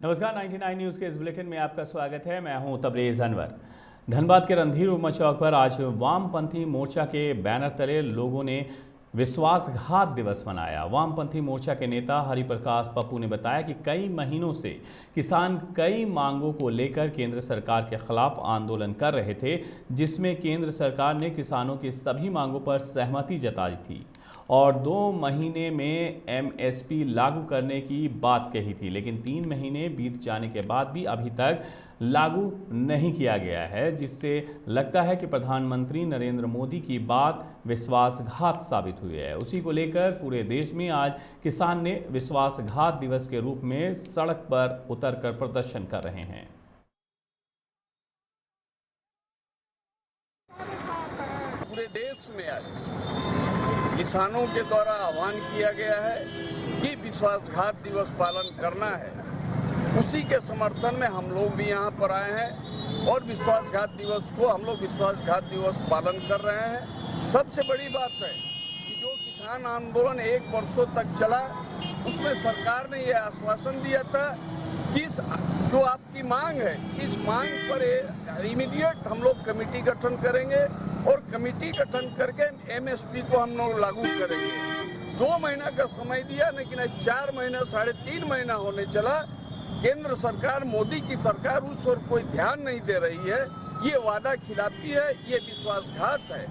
नमस्कार, 99 न्यूज़ के इस बुलेटिन में आपका स्वागत है। मैं हूं तबरेज़ अनवर। धनबाद के रणधीर वर्मा चौक पर आज वामपंथी मोर्चा के बैनर तले लोगों ने विश्वासघात दिवस मनाया। वामपंथी मोर्चा के नेता हरिप्रकाश पप्पू ने बताया कि कई महीनों से किसान कई मांगों को लेकर केंद्र सरकार के खिलाफ आंदोलन कर रहे थे, जिसमें केंद्र सरकार ने किसानों की सभी मांगों पर सहमति जताई थी और 2 महीने में एमएसपी लागू करने की बात कही थी, लेकिन 3 महीने बीत जाने के बाद भी अभी तक लागू नहीं किया गया है, जिससे लगता है कि प्रधानमंत्री नरेंद्र मोदी की बात विश्वासघात साबित हुई है। उसी को लेकर पूरे देश में आज किसान ने विश्वासघात दिवस के रूप में सड़क पर उतरकर प्रदर्शन कर रहे हैं। पूरे देश में आज किसानों के द्वारा आह्वान किया गया है कि विश्वासघात दिवस पालन करना है। उसी के समर्थन में हम लोग भी यहाँ पर आए हैं और विश्वासघात दिवस को हम लोग विश्वासघात दिवस पालन कर रहे हैं। सबसे बड़ी बात है कि जो किसान आंदोलन 1 वर्षों तक चला, उसमें सरकार ने यह आश्वासन दिया था कि जो आपकी मांग है, इस मांग पर इमीडिएट हम लोग कमेटी गठन करेंगे और कमेटी गठन करके एमएसपी को हम लोग लागू करेंगे। 2 महीना का समय दिया, लेकिन 4 महीना 3.5 महीना होने चला। केंद्र सरकार, मोदी की सरकार उस ओर कोई ध्यान नहीं दे रही है। ये वादा खिलाफी है, ये विश्वासघात है।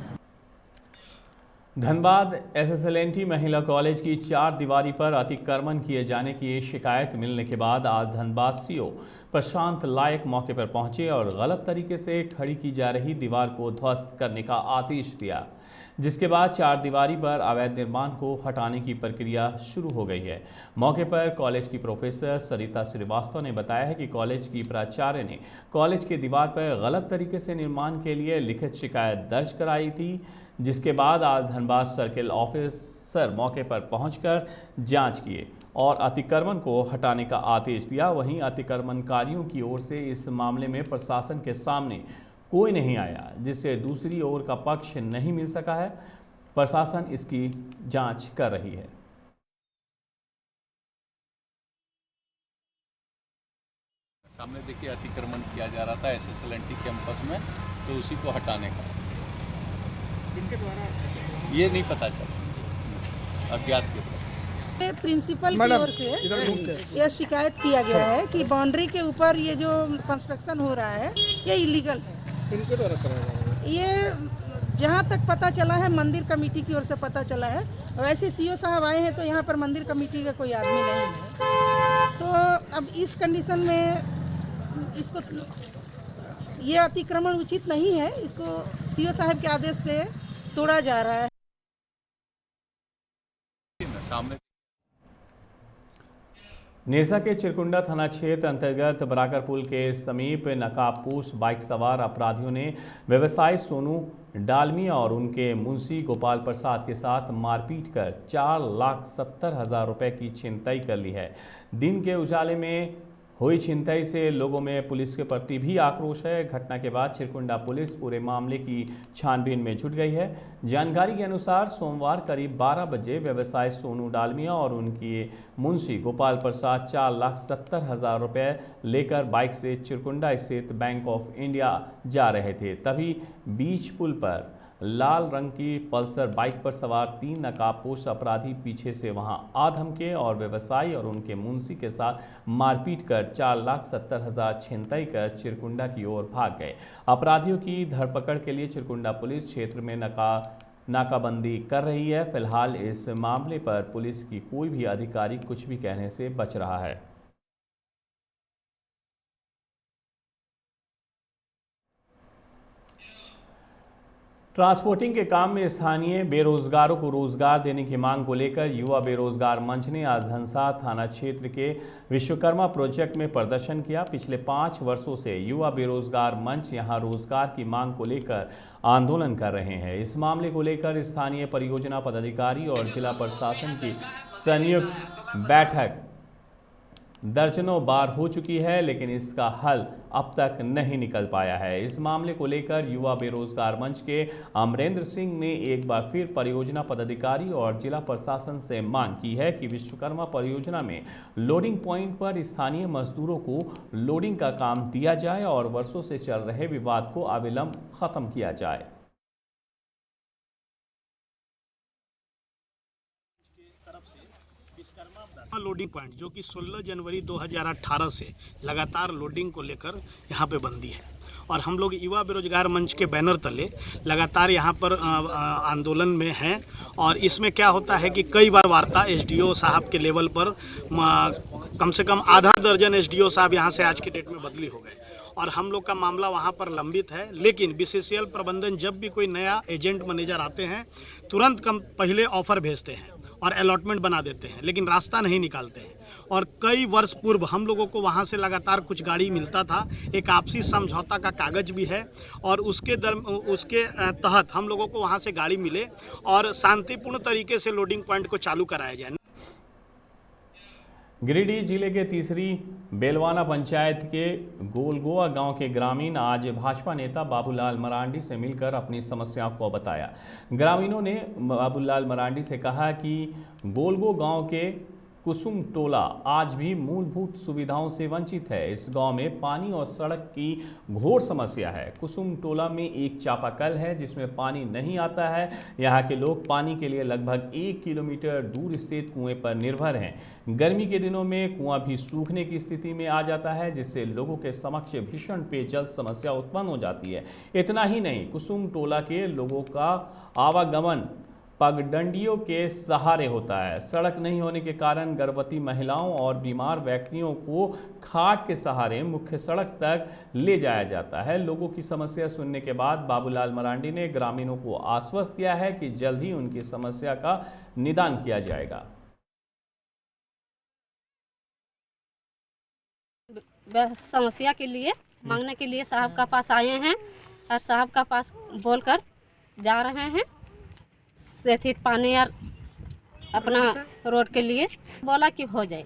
धनबाद एसएसएलएनटी महिला कॉलेज की 4 दीवारी पर अतिक्रमण किए जाने की शिकायत मिलने के बाद आज धनबाद सीओ प्रशांत लायक मौके पर पहुंचे और गलत तरीके से खड़ी की जा रही दीवार को ध्वस्त करने का आदेश दिया, जिसके बाद 4 दीवारी पर अवैध निर्माण को हटाने की प्रक्रिया शुरू हो गई है। मौके पर कॉलेज की प्रोफेसर सरिता श्रीवास्तव ने बताया है कि कॉलेज की प्राचार्य ने कॉलेज की दीवार पर गलत तरीके से निर्माण के लिए लिखित शिकायत दर्ज कराई थी, जिसके बाद आज धनबाद सर्किल ऑफिसर मौके पर पहुंचकर जांच किए और अतिक्रमण को हटाने का आदेश दिया। वहीं अतिक्रमणकारियों की ओर से इस मामले में प्रशासन के सामने कोई नहीं आया, जिससे दूसरी ओर का पक्ष नहीं मिल सका है। प्रशासन इसकी जांच कर रही है। सामने देखिए अतिक्रमण किया जा रहा था एसएसएलएनटी कैंपस में, तो उसी को हटाने का किनके द्वारा ये नहीं पता चला, अज्ञात के द्वारा। प्रिंसिपल की ओर से यह शिकायत किया गया है कि बाउंड्री के ऊपर ये जो कंस्ट्रक्शन हो रहा है ये इलीगल है। किनके द्वारा कराया जा रहा है? ये जहाँ तक पता चला है मंदिर कमेटी की ओर से पता चला है। वैसे सीओ साहब आए हैं तो यहाँ पर मंदिर कमेटी का कोई आदमी नहीं है, तो अब इस कंडीशन में इसको ये अतिक्रमण उचित नहीं है। इसको सीओ साहब के आदेश से तोड़ा जा रहा है। सामने नेरसा के चिरकुंडा थाना क्षेत्र अंतर्गत बराकर पुल के समीप नकाबपोश बाइक सवार अपराधियों ने व्यवसायी सोनू डालमिया और उनके मुंशी गोपाल प्रसाद के साथ मारपीट कर 4,70,000 रुपये की छिनतई कर ली है। दिन के उजाले में हुई छिनतई से लोगों में पुलिस के प्रति भी आक्रोश है। घटना के बाद चिरकुंडा पुलिस पूरे मामले की छानबीन में जुट गई है। जानकारी के अनुसार सोमवार करीब 12 बजे व्यवसायी सोनू डालमिया और उनके मुंशी गोपाल प्रसाद 4,70,000 रुपये लेकर बाइक से चिरकुंडा स्थित बैंक ऑफ इंडिया जा रहे थे। तभी बीच पुल पर लाल रंग की पल्सर बाइक पर सवार 3 नकाबपोश अपराधी पीछे से वहां आ धमके और व्यवसायी और उनके मुंशी के साथ मारपीट कर 4,70,000 छिनतई कर चिरकुंडा की ओर भाग गए। अपराधियों की धरपकड़ के लिए चिरकुंडा पुलिस क्षेत्र में नाकाबंदी कर रही है। फिलहाल इस मामले पर पुलिस की कोई भी अधिकारी कुछ भी कहने से बच रहा है। ट्रांसपोर्टिंग के काम में स्थानीय बेरोजगारों को रोजगार देने की मांग को लेकर युवा बेरोजगार मंच ने आज धनसा थाना क्षेत्र के विश्वकर्मा प्रोजेक्ट में प्रदर्शन किया। पिछले 5 वर्षों से युवा बेरोजगार मंच यहां रोजगार की मांग को लेकर आंदोलन कर रहे हैं। इस मामले को लेकर स्थानीय परियोजना पदाधिकारी और जिला प्रशासन की संयुक्त बैठक दर्जनों बार हो चुकी है, लेकिन इसका हल अब तक नहीं निकल पाया है। इस मामले को लेकर युवा बेरोजगार मंच के अमरेंद्र सिंह ने एक बार फिर परियोजना पदाधिकारी और जिला प्रशासन से मांग की है कि विश्वकर्मा परियोजना में लोडिंग पॉइंट पर स्थानीय मजदूरों को लोडिंग का काम दिया जाए और वर्षों से चल रहे विवाद को अविलंब खत्म किया जाए। विश्वकर्मा लोडिंग पॉइंट जो कि 16 जनवरी 2018 से लगातार लोडिंग को लेकर यहाँ पे बंदी है और हम लोग युवा बेरोजगार मंच के बैनर तले लगातार यहाँ पर आंदोलन में हैं। और इसमें क्या होता है कि कई बार वार्ता एसडीओ साहब के लेवल पर कम से कम आधा दर्जन एसडीओ साहब यहाँ से आज के डेट में बदली हो गए और हम लोग का मामला वहाँ पर लंबित है। लेकिन बीसीसीएल प्रबंधन जब भी कोई नया एजेंट मैनेजर आते हैं तुरंत पहले ऑफर भेजते हैं और अलॉटमेंट बना देते हैं, लेकिन रास्ता नहीं निकालते हैं। और कई वर्ष पूर्व हम लोगों को वहाँ से लगातार कुछ गाड़ी मिलता था, एक आपसी समझौता का कागज भी है और उसके तहत हम लोगों को वहाँ से गाड़ी मिले और शांतिपूर्ण तरीके से लोडिंग पॉइंट को चालू कराया जाए। गिरिडीह जिले के तीसरी बेलवाना पंचायत के गोलगोआ गांव के ग्रामीण आज भाजपा नेता बाबूलाल मरांडी से मिलकर अपनी समस्याओं को बताया। ग्रामीणों ने बाबूलाल मरांडी से कहा कि गोलगो गांव के कुसुम टोला आज भी मूलभूत सुविधाओं से वंचित है। इस गांव में पानी और सड़क की घोर समस्या है। कुसुम टोला में एक चापाकल है जिसमें पानी नहीं आता है। यहाँ के लोग पानी के लिए लगभग 1 किलोमीटर दूर स्थित कुएं पर निर्भर हैं। गर्मी के दिनों में कुआं भी सूखने की स्थिति में आ जाता है, जिससे लोगों के समक्ष भीषण पेयजल समस्या उत्पन्न हो जाती है। इतना ही नहीं, कुसुम टोला के लोगों का आवागमन पगडंडियों के सहारे होता है। सड़क नहीं होने के कारण गर्भवती महिलाओं और बीमार व्यक्तियों को खाट के सहारे मुख्य सड़क तक ले जाया जाता है। लोगों की समस्या सुनने के बाद बाबूलाल मरांडी ने ग्रामीणों को आश्वस्त किया है कि जल्द ही उनकी समस्या का निदान किया जाएगा। समस्या के लिए मांगने के लिए साहब का पास आए हैं और साहब का पास बोलकर जा रहे हैं। सेठित पानी और अपना रोड के लिए बोला कि हो जाए।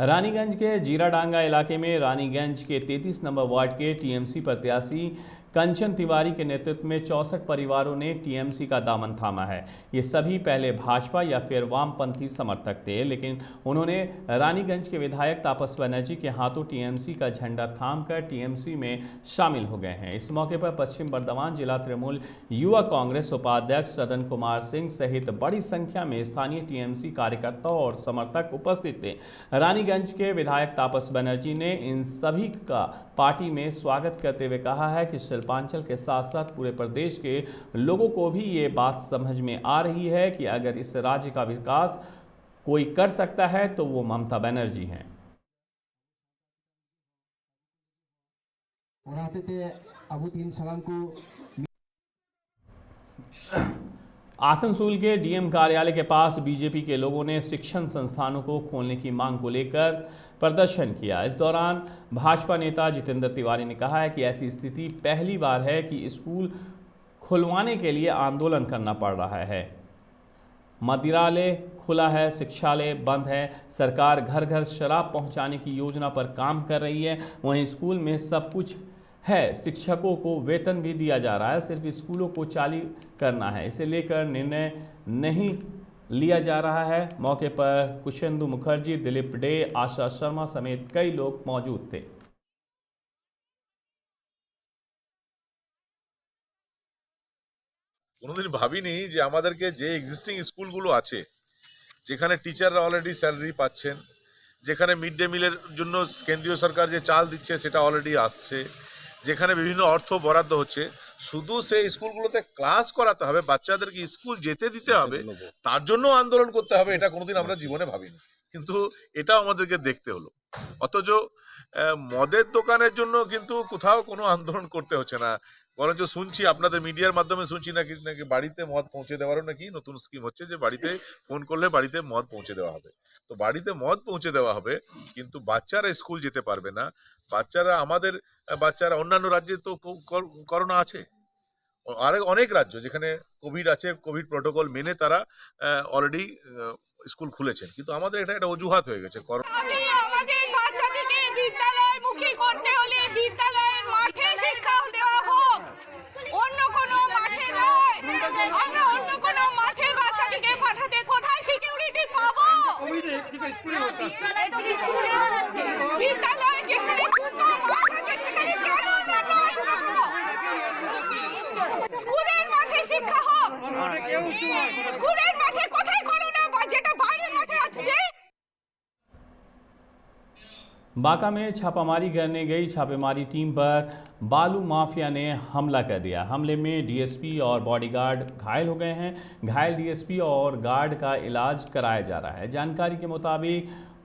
रानीगंज के जीराडांगा इलाके में रानीगंज के 33 नंबर वार्ड के टीएमसी प्रत्याशी कंचन तिवारी के नेतृत्व में 64 परिवारों ने टीएमसी का दामन थामा है। ये सभी पहले भाजपा या फिर वामपंथी समर्थक थे, लेकिन उन्होंने रानीगंज के विधायक तापस बनर्जी के हाथों टीएमसी का झंडा थामकर टीएमसी में शामिल हो गए हैं। इस मौके पर पश्चिम बर्धमान जिला तृणमूल युवा कांग्रेस उपाध्यक्ष सदन कुमार सिंह सहित बड़ी संख्या में स्थानीय टीएमसी कार्यकर्ता और समर्थक उपस्थित थे। रानीगंज के विधायक तापस बनर्जी ने इन सभी का पार्टी में स्वागत करते हुए कहा है कि शिल्पांचल के साथ साथ पूरे प्रदेश के लोगों को भी ये बात समझ में आ रही है कि अगर इस राज्य का विकास कोई कर सकता है तो वो ममता बनर्जी हैं। आसनसोल के डीएम कार्यालय के पास बीजेपी के लोगों ने शिक्षण संस्थानों को खोलने की मांग को लेकर प्रदर्शन किया। इस दौरान भाजपा नेता जितेंद्र तिवारी ने कहा है कि ऐसी स्थिति पहली बार है कि स्कूल खुलवाने के लिए आंदोलन करना पड़ रहा है। मदिरालय खुला है, शिक्षालय बंद है, सरकार घर घर शराब पहुंचाने की योजना पर काम कर रही है, वहीं स्कूल में सब कुछ है, शिक्षकों को वेतन भी दिया जा रहा है, सिर्फ स्कूलों को चालू करना है, इसे लेकर निर्णय नहीं लिया जा रहा है। मौके पर कुशेंदु मुखर्जी, दिलीप डे, आशा शर्मा समेत कई लोग मौजूद थे। কোনোদিন ভাবিনি যে আমাদেরকে যে এক্সিস্টিং স্কুলগুলো আছে যেখানে টিচাররা অলরেডি স্যালারি পাচ্ছেন, যেখানে মিড ডে মিলের জন্য কেন্দ্রীয় সরকার যে চাল দিচ্ছে সেটা অলরেডি আসছে, যেখানে বিভিন্ন অর্থ বরাদ্দ হচ্ছে, শুধু সেই স্কুলগুলোতে ক্লাস করাতে হবে, বাচ্চাদেরকে স্কুল যেতে দিতে হবে, তার জন্য আন্দোলন করতে হবে, এটা কোনোদিন আমরা জীবনে ভাবিনি। কিন্তু এটা আমাদেরকে দেখতে হলো। অথচ মদের দোকানের জন্য কিন্তু কোথাও কোনো আন্দোলন করতে হচ্ছে না, বরঞ্চ শুনছি আপনাদের মিডিয়ার মাধ্যমে শুনছি নাকি বাড়িতে মদ পৌঁছে দেওয়ারও নাকি নতুন স্কিম হচ্ছে, যে বাড়িতে ফোন করলে বাড়িতে মদ পৌঁছে দেওয়া হবে। তো বাড়িতে মদ পৌঁছে দেওয়া হবে কিন্তু বাচ্চারা স্কুল যেতে পারবে না। আমাদের বাচ্চারা অন্যান্য রাজ্যে তো করোনা আছে, অনেক রাজ্য যেখানে কোভিড আছে, কোভিড প্রোটোকল মেনে তারা অলরেডি স্কুল খুলেছেন, কিন্তু আমাদের এটা একটা অজুহাত হয়ে গেছে। আমাদের বাচ্চাদেরকে বিদ্যালয়মুখী করতে হলে বিদ্যালয়ের মাঠে শিক্ষা দেওয়া হোক, অন্য কোনো মাঠে নয়। আমরা অন্য কোনো মাঠে বাচ্চাদেরকে পাঠাতে কোথায় সিকিউরিটি পাবো? বিদ্যালয় যেখানে মাঠ আছে সেখানে কেন স্কুলের মাঠে শিক্ষা হোক? স্কুলের মাঠে কোথায় করো না, যেটা বাইরের মাঠে আছে। बांका में छापामारी करने गई छापेमारी टीम पर बालू माफिया ने हमला कर दिया। हमले में डीएसपी और बॉडीगार्ड घायल हो गए हैं। घायल डीएसपी और गार्ड का इलाज कराया जा रहा है। जानकारी के मुताबिक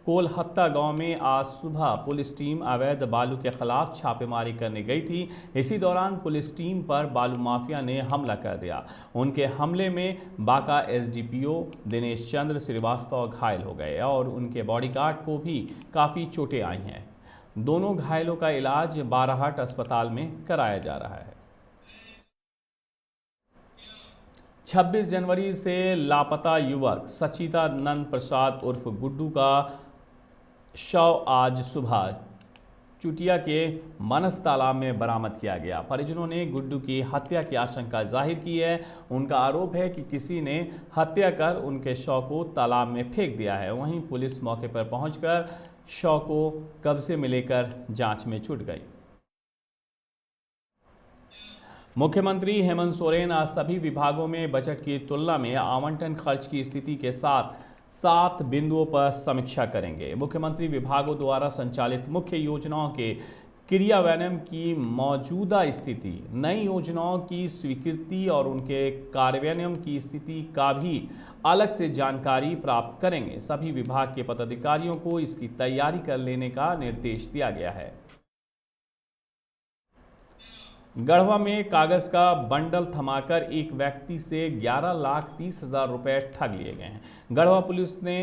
कोलहत्ता गांव में आज सुबह पुलिस टीम अवैध बालू के खिलाफ छापेमारी करने गई थी। इसी दौरान पुलिस टीम पर बालू माफिया ने हमला कर दिया। उनके हमले में बांका एसडीपीओ दिनेश चंद्र श्रीवास्तव घायल हो गए और उनके बॉडीगार्ड को भी काफ़ी चोटें आई हैं। दोनों घायलों का इलाज बाराहाट अस्पताल में कराया जा रहा है। 26 जनवरी से लापता युवक सचिदानंद प्रसाद उर्फ गुड्डू का शव आज सुबह चुटिया के मनस तालाब में बरामद किया गया। परिजनों ने गुड्डू की हत्या की आशंका जाहिर की है। उनका आरोप है कि किसी ने हत्या कर उनके शव को तालाब में फेंक दिया है। वहीं पुलिस मौके पर पहुंचकर शव को कब्जे में लेकर जांच में जुट गई। मुख्यमंत्री हेमंत सोरेन आज सभी विभागों में बजट की तुलना में आवंटन खर्च की स्थिति के साथ 7 बिंदुओं पर समीक्षा करेंगे। मुख्यमंत्री विभागों द्वारा संचालित मुख्य योजनाओं के क्रियान्वयन की मौजूदा स्थिति, नई योजनाओं की स्वीकृति और उनके कार्यान्वयन की स्थिति का भी अलग से जानकारी प्राप्त करेंगे। सभी विभाग के पदाधिकारियों को इसकी तैयारी कर लेने का निर्देश दिया गया है। गढ़वा में कागज का बंडल थमाकर एक व्यक्ति से 11,30,000 रुपए ठग लिए गए हैं। गढ़वा पुलिस ने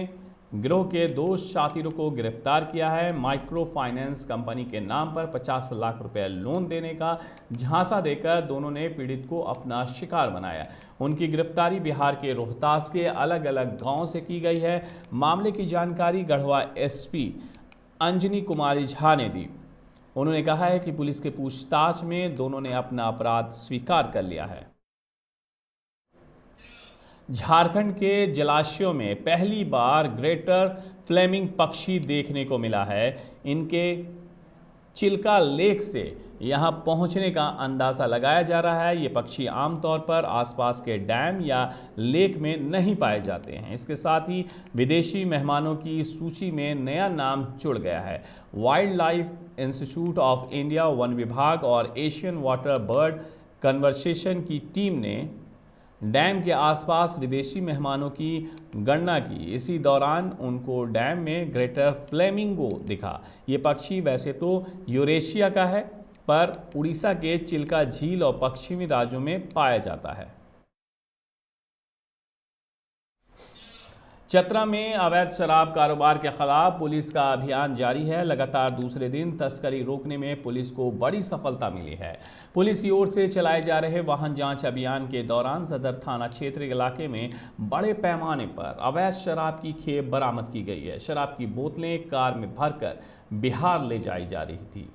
गिरोह के 2 शातिरों को गिरफ्तार किया है। माइक्रो फाइनेंस कंपनी के नाम पर 50 लाख रुपए लोन देने का झांसा देकर दोनों ने पीड़ित को अपना शिकार बनाया। उनकी गिरफ्तारी बिहार के रोहतास के अलग अलग गांव से की गई है। मामले की जानकारी गढ़वा एसपी अंजनी कुमारी झा ने दी। उन्होंने कहा है कि पुलिस के पूछताछ में दोनों ने अपना अपराध स्वीकार कर लिया है। झारखंड के जलाशयों में पहली बार ग्रेटर फ्लेमिंग पक्षी देखने को मिला है। इनके चिल्का लेक से यहां पहुंचने का अंदाज़ा लगाया जा रहा है। ये पक्षी आमतौर पर आसपास के डैम या लेक में नहीं पाए जाते हैं। इसके साथ ही विदेशी मेहमानों की सूची में नया नाम जुड़ गया है। Wild life institute of India, one विभाग और एशियन वाटर बर्ड कन्वर्सेशन की टीम ने डैम के आसपास विदेशी मेहमानों की गणना की। इसी दौरान उनको डैम में ग्रेटर फ्लेमिंगो दिखा। ये पक्षी वैसे तो यूरेशिया का है, पर उड़ीसा के चिल्का झील और पश्चिमी राज्यों में पाया जाता है। चतरा में अवैध शराब कारोबार के खिलाफ पुलिस का अभियान जारी है। लगातार दूसरे दिन तस्करी रोकने में पुलिस को बड़ी सफलता मिली है। पुलिस की ओर से चलाए जा रहे वाहन जांच अभियान के दौरान सदर थाना क्षेत्र इलाके में बड़े पैमाने पर अवैध शराब की खेप बरामद की गई है। शराब की बोतलें कार में भरकर बिहार ले जाई जा रही थी।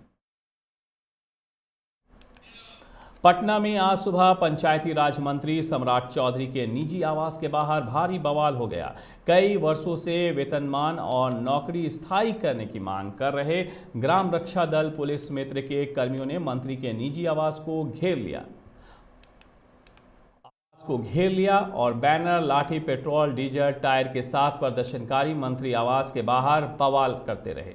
पटना में आज सुबह पंचायती राज मंत्री सम्राट चौधरी के निजी आवास के बाहर भारी बवाल हो गया। कई वर्षों से वेतनमान और नौकरी स्थायी करने की मांग कर रहे ग्राम रक्षा दल पुलिस मित्र के कर्मियों ने मंत्री के निजी आवास को घेर लिया और बैनर, लाठी, पेट्रोल, डीजल, टायर के साथ प्रदर्शनकारी मंत्री आवास के बाहर बवाल करते रहे।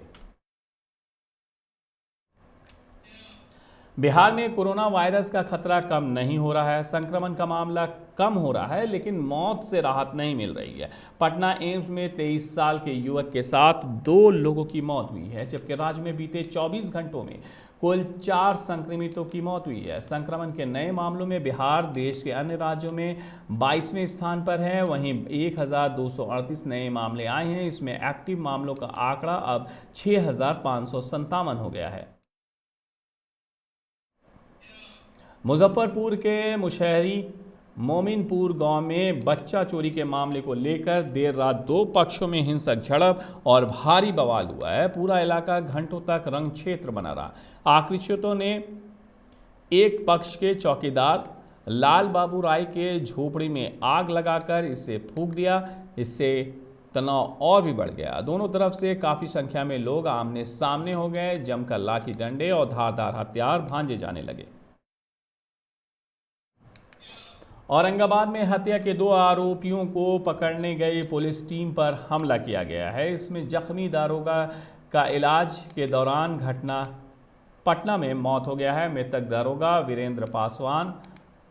बिहार में कोरोना वायरस का खतरा कम नहीं हो रहा है। संक्रमण का मामला कम हो रहा है, लेकिन मौत से राहत नहीं मिल रही है। पटना एम्स में 23 साल के युवक के साथ 2 लोगों की मौत हुई है, जबकि राज्य में बीते 24 घंटों में कुल 4 संक्रमितों की मौत हुई है। संक्रमण के नए मामलों में बिहार देश के अन्य राज्यों में 22वें स्थान पर है। वहीं 1238 नए मामले आए हैं। इसमें एक्टिव मामलों का आंकड़ा अब 6557 हो गया है। मुजफ्फरपुर के मुशहरी मोमिनपुर गांव में बच्चा चोरी के मामले को लेकर देर रात दो पक्षों में हिंसक झड़प और भारी बवाल हुआ है। पूरा इलाका घंटों तक रंग क्षेत्र बना रहा। आक्रोशितों ने एक पक्ष के चौकीदार लाल बाबू राय के झोपड़ी में आग लगाकर इसे फूंक दिया। इससे तनाव और भी बढ़ गया। दोनों तरफ से काफी संख्या में लोग आमने सामने हो गए। जमकर लाठी डंडे और धारदार हथियार भांजे जाने लगे। औरंगाबाद में हत्या के 2 आरोपियों को पकड़ने गई पुलिस टीम पर हमला किया गया है। इसमें जख्मी दारोगा का इलाज के दौरान पटना में मौत हो गया है। मृतक दारोगा वीरेंद्र पासवान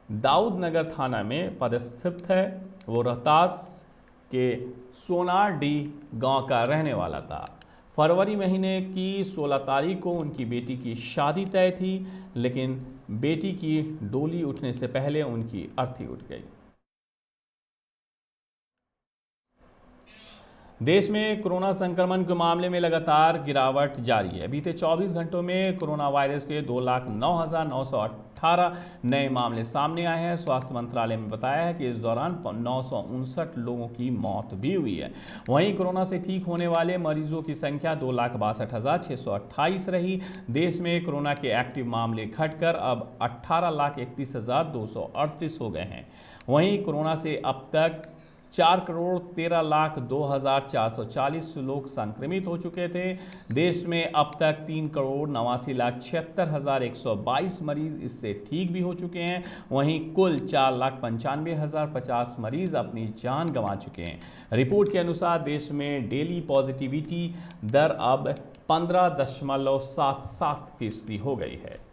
दाऊद नगर थाना में पदस्थित है। वो रोहतास के सोनाडी गांव का रहने वाला था। फरवरी महीने की 16 तारीख को उनकी बेटी की शादी तय थी, लेकिन बेटी की डोली उठने से पहले उनकी अर्थी उठ गई। देश में कोरोना संक्रमण के मामले में लगातार गिरावट जारी है। बीते 24 घंटों में कोरोना वायरस के 2,09,918 नए मामले सामने आए हैं। स्वास्थ्य मंत्रालय ने बताया है कि इस दौरान 959 लोगों की मौत भी हुई है। वहीं कोरोना से ठीक होने वाले मरीजों की संख्या 2,62,628 रही। देश में कोरोना के एक्टिव मामले घटकर अब 18,31,238 हो गए हैं। वहीं कोरोना से अब तक 4,13,02,440 लोग संक्रमित हो चुके थे। देश में अब तक 3,89,76,122 मरीज इससे ठीक भी हो चुके हैं। वहीं कुल 4,95,050 मरीज अपनी जान गंवा चुके हैं। रिपोर्ट के अनुसार देश में डेली पॉजिटिविटी दर अब 15.77% हो गई है।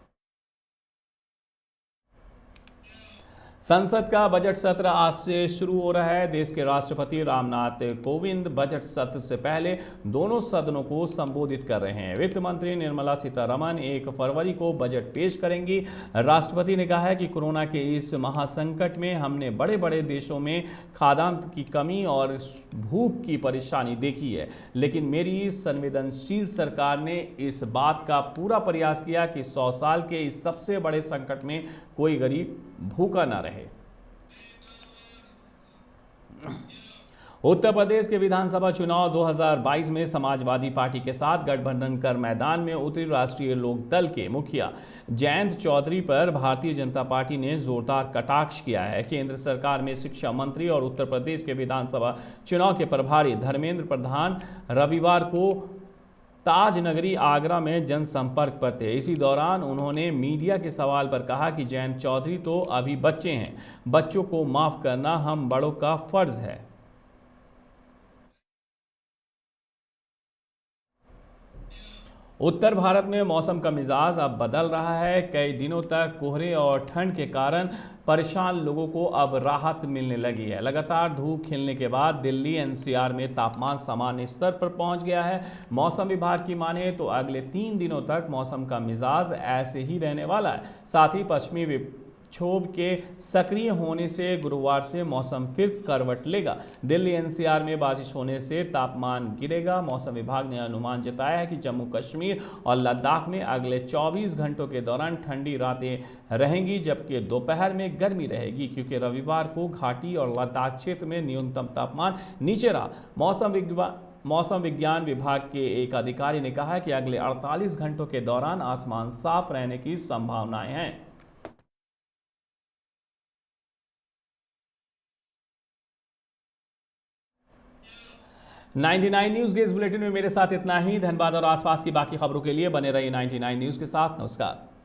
संसद का बजट सत्र आज से शुरू हो रहा है। देश के राष्ट्रपति रामनाथ कोविंद बजट सत्र से पहले दोनों सदनों को संबोधित कर रहे हैं। वित्त मंत्री निर्मला सीतारमण 1 फरवरी को बजट पेश करेंगी। राष्ट्रपति ने कहा है कि कोरोना के इस महासंकट में हमने बड़े बड़े देशों में खाद्यान्न की कमी और भूख की परेशानी देखी है, लेकिन मेरी संवेदनशील सरकार ने इस बात का पूरा प्रयास किया कि 100 साल के इस सबसे बड़े संकट में कोई गरीब भूखा ना रहे। उत्तर प्रदेश के विधानसभा चुनाव 2022 में समाजवादी पार्टी के साथ गठबंधन कर मैदान में उतरी राष्ट्रीय लोक दल के मुखिया जयंत चौधरी पर भारतीय जनता पार्टी ने जोरदार कटाक्ष किया है। केंद्र सरकार में शिक्षा मंत्री और उत्तर प्रदेश के विधानसभा चुनाव के प्रभारी धर्मेंद्र प्रधान रविवार को ताजनगरी आगरा में जनसंपर्क पर थे। इसी दौरान उन्होंने मीडिया के सवाल पर कहा कि जयंत चौधरी तो अभी बच्चे हैं, बच्चों को माफ करना हम बड़ों का फर्ज है। उत्तर भारत में मौसम का मिजाज अब बदल रहा है। कई दिनों तक कोहरे और ठंड के कारण परेशान लोगों को अब राहत मिलने लगी है। लगातार धूप खिलने के बाद दिल्ली एनसीआर में तापमान सामान्य स्तर पर पहुंच गया है। मौसम विभाग की माने तो अगले 3 दिनों तक मौसम का मिजाज ऐसे ही रहने वाला है। साथ ही पश्चिमी विक्षोभ के सक्रिय होने से गुरुवार से मौसम फिर करवट लेगा। दिल्ली एनसीआर में बारिश होने से तापमान गिरेगा। मौसम विभाग ने अनुमान जताया है कि जम्मू कश्मीर और लद्दाख में अगले 24 घंटों के दौरान ठंडी रातें रहेंगी, जबकि दोपहर में गर्मी रहेगी, क्योंकि रविवार को घाटी और लद्दाख क्षेत्र में न्यूनतम तापमान नीचे रहा। मौसम विज्ञान विभाग के एक अधिकारी ने कहा कि अगले 48 घंटों के दौरान आसमान साफ रहने की संभावनाएं हैं। 99 न्यूज़ के इस बुलेटिन में मेरे साथ इतना ही। धन्यवाद और आसपास की बाकी खबरों के लिए बने रहिए 99 न्यूज़ के साथ। नमस्कार।